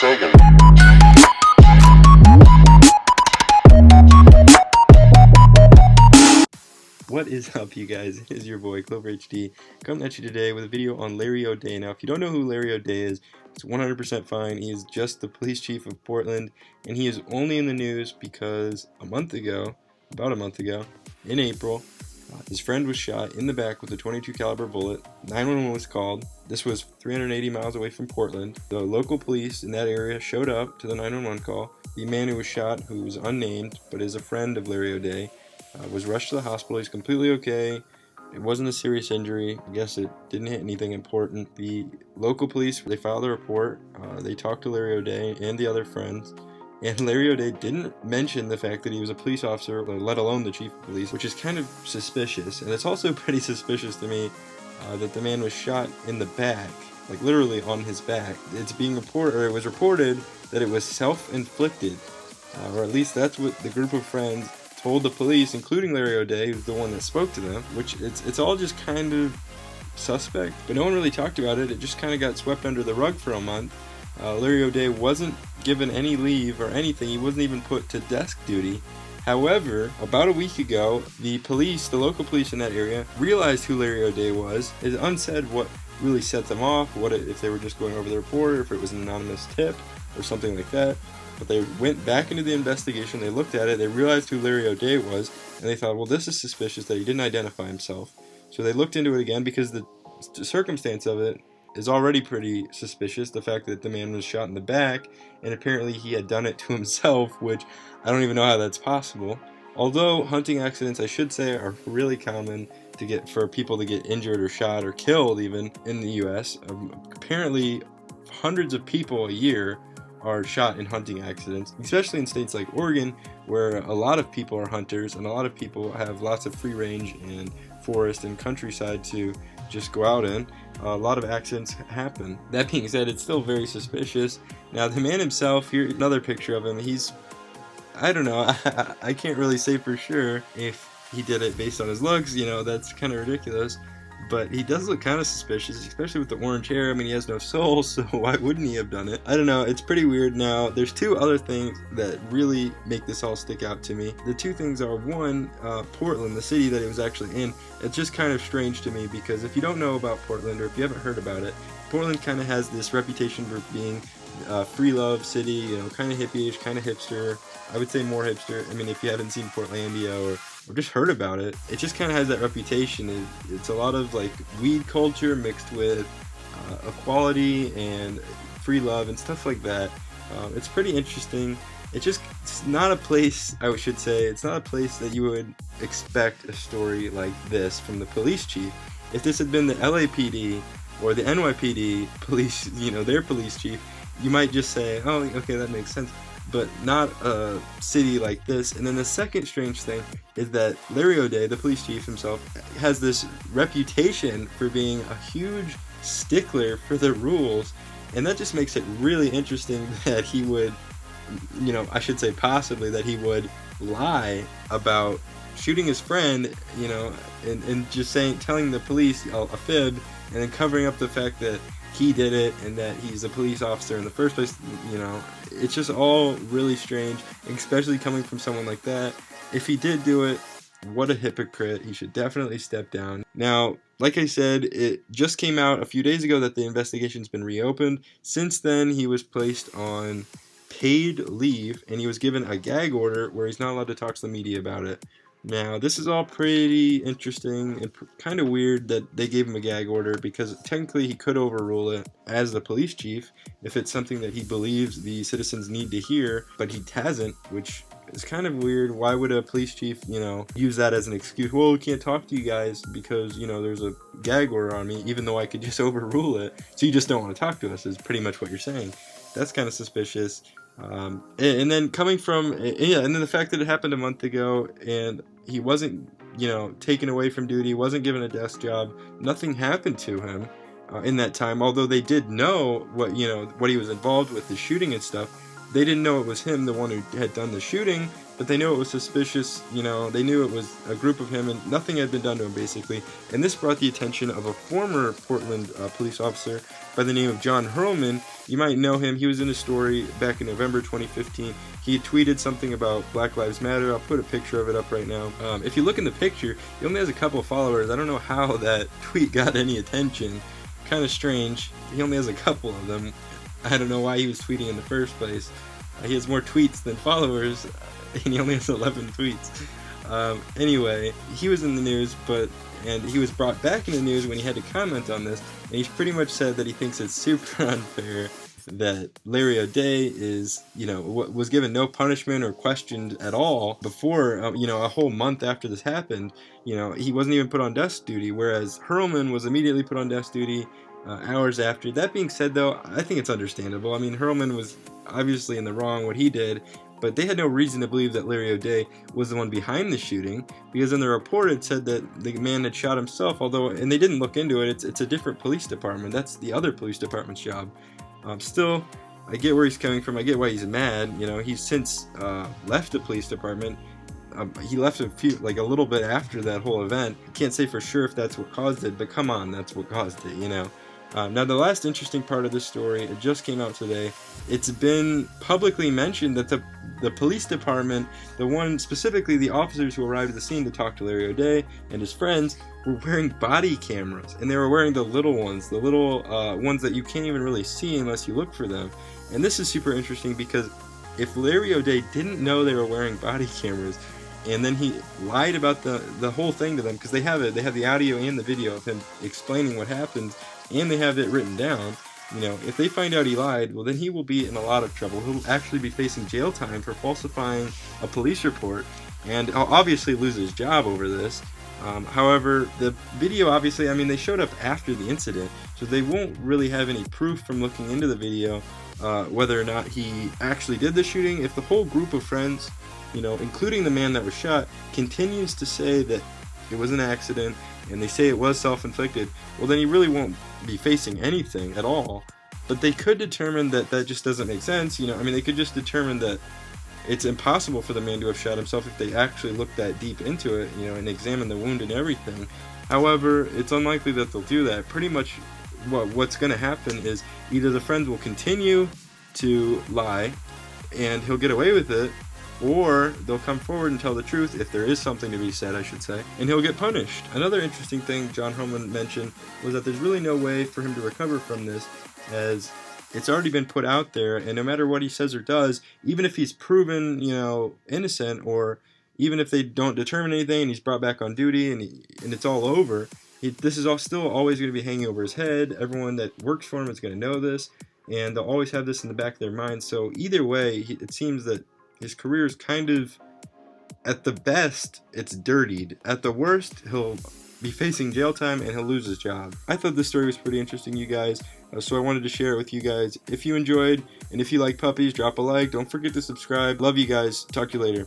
Sagan. What is up, you guys? It is your boy Clover HD coming at you today with a video on Larry O'Day. Now, if you don't know who Larry O'Day is, it's 100% fine. He is just the police chief of Portland, and he is only in the news because about a month ago, in April, his friend was shot in the back with a .22 caliber bullet. 911 was called. This was 380 miles away from Portland. The local police in that area showed up to the 911 call. The man who was shot, who was unnamed but is a friend of Larry O'Day, was rushed to the hospital. He's completely okay. It wasn't a serious injury. I guess it didn't hit anything important. The local police, they filed a report. They talked to Larry O'Day and the other friends. And Larry O'Day didn't mention the fact that he was a police officer, let alone the chief of police, which is kind of suspicious. And it's also pretty suspicious to me that the man was shot in the back, like literally on his back. It was reported that it was self-inflicted, or at least that's what the group of friends told the police, including Larry O'Day, who's the one that spoke to them, which it's all just kind of suspect, but no one really talked about it. It just kind of got swept under the rug for a month. Larry O'Day wasn't given any leave or anything. He wasn't even put to desk duty. However, about a week ago, the local police in that area, realized who Larry O'Day was. It's unsaid what really set them off, if they were just going over the report, or if it was an anonymous tip or something like that. But they went back into the investigation, they looked at it, they realized who Larry O'Day was, and they thought, well, this is suspicious that he didn't identify himself. So they looked into it again because the circumstance of it is already pretty suspicious. The fact that the man was shot in the back, and apparently he had done it to himself, which I don't even know how that's possible. Although hunting accidents, I should say, are really common for people to get injured or shot or killed even in the US. Apparently hundreds of people a year are shot in hunting accidents, especially in states like Oregon, where a lot of people are hunters and a lot of people have lots of free range and forest and countryside to just go out in. A lot of accidents happen. That being said, it's still very suspicious. Now, the man himself, here's another picture of him. I don't know, I can't really say for sure if he did it based on his looks, that's kind of ridiculous. But he does look kind of suspicious, especially with the orange hair. I mean, he has no soul, so why wouldn't he have done it? I don't know, it's pretty weird. Now, there's two other things that really make this all stick out to me. The two things are, one, Portland, the city that it was actually in. It's just kind of strange to me because if you don't know about Portland, or if you haven't heard about it, Portland kind of has this reputation for being free love city, kind of hippie-ish, kind of hipster. I would say more hipster. I mean, if you haven't seen Portlandia or just heard about it, it just kind of has that reputation. It's a lot of like weed culture mixed with equality and free love and stuff like that. It's pretty interesting. It's not a place, I should say, it's not a place that you would expect a story like this from the police chief. If this had been the LAPD or the NYPD police, their police chief, you might just say, oh, okay, that makes sense. But not a city like this. And then the second strange thing is that Larry O'Day, the police chief himself, has this reputation for being a huge stickler for the rules, and that just makes it really interesting that he would, I should say possibly, that he would lie about shooting his friend, and just telling the police a fib, and then covering up the fact that he did it and that he's a police officer in the first place. It's just all really strange, especially coming from someone like that. If he did do it, what a hypocrite. He should definitely step down. Now, like I said, it just came out a few days ago that the investigation's been reopened. Since then, he was placed on paid leave, and he was given a gag order where he's not allowed to talk to the media about it. Now, this is all pretty interesting and kind of weird that they gave him a gag order, because technically he could overrule it as the police chief if it's something that he believes the citizens need to hear, but he hasn't, which is kind of weird. Why would a police chief, use that as an excuse? Well, we can't talk to you guys because, there's a gag order on me, even though I could just overrule it. So you just don't want to talk to us is pretty much what you're saying. That's kind of suspicious. And then coming from, and then the fact that it happened a month ago and he wasn't, taken away from duty, wasn't given a desk job, nothing happened to him in that time. Although they did know what he was involved with, the shooting and stuff. They didn't know it was him, the one who had done the shooting, but they knew it was suspicious. You know, they knew it was a group of him, and nothing had been done to him, basically. And this brought the attention of a former Portland police officer by the name of John Hurlman. You might know him. He was in a story back in November 2015. He had tweeted something about Black Lives Matter. I'll put a picture of it up right now. If you look in the picture, he only has a couple of followers. I don't know how that tweet got any attention. Kind of strange. He only has a couple of them. I don't know why he was tweeting in the first place. He has more tweets than followers, and he only has 11 tweets. Anyway, he was in the news, and he was brought back in the news when he had to comment on this, and he pretty much said that he thinks it's super unfair that Larry O'Day is, was given no punishment or questioned at all before, a whole month after this happened. He wasn't even put on desk duty, whereas Hurlman was immediately put on desk duty hours after. That being said, though, I think it's understandable. I mean, Hurlman was obviously in the wrong what he did, but they had no reason to believe that Larry O'Day was the one behind the shooting, because in the report it said that the man had shot himself, and they didn't look into it. It's a different police department. That's the other police department's job. Still, I get where he's coming from. I get why he's mad. He's since left the police department. He left a little bit after that whole event. Can't say for sure if that's what caused it, but come on, that's what caused it, Now, the last interesting part of this story, it just came out today. It's been publicly mentioned that the police department, specifically the officers who arrived at the scene to talk to Larry O'Day and his friends, were wearing body cameras, and they were wearing the little ones that you can't even really see unless you look for them. And this is super interesting because if Larry O'Day didn't know they were wearing body cameras, and then he lied about the whole thing to them, because they have the audio and the video of him explaining what happened, and they have it written down. If they find out he lied, well, then he will be in a lot of trouble. He'll actually be facing jail time for falsifying a police report, and he'll obviously lose his job over this. However, the video, obviously, they showed up after the incident, so they won't really have any proof from looking into the video whether or not he actually did the shooting. If the whole group of friends, including the man that was shot, continues to say that it was an accident, and they say it was self-inflicted, well, then he really won't be facing anything at all. But they could determine that just doesn't make sense. They could just determine that it's impossible for the man to have shot himself if they actually look that deep into it, and examine the wound and everything. However, it's unlikely that they'll do that. Pretty much what's going to happen is either the friends will continue to lie and he'll get away with it, or they'll come forward and tell the truth, if there is something to be said, I should say, and he'll get punished. Another interesting thing John Hurlman mentioned was that there's really no way for him to recover from this, as it's already been put out there, and no matter what he says or does, even if he's proven, innocent, or even if they don't determine anything and he's brought back on duty and it's all over, this is still always going to be hanging over his head. Everyone that works for him is going to know this, and they'll always have this in the back of their minds. So either way, it seems that his career is kind of, at the best, it's dirtied. At the worst, he'll be facing jail time and he'll lose his job. I thought this story was pretty interesting, you guys, so I wanted to share it with you guys. If you enjoyed, and if you like puppies, drop a like. Don't forget to subscribe. Love you guys. Talk to you later.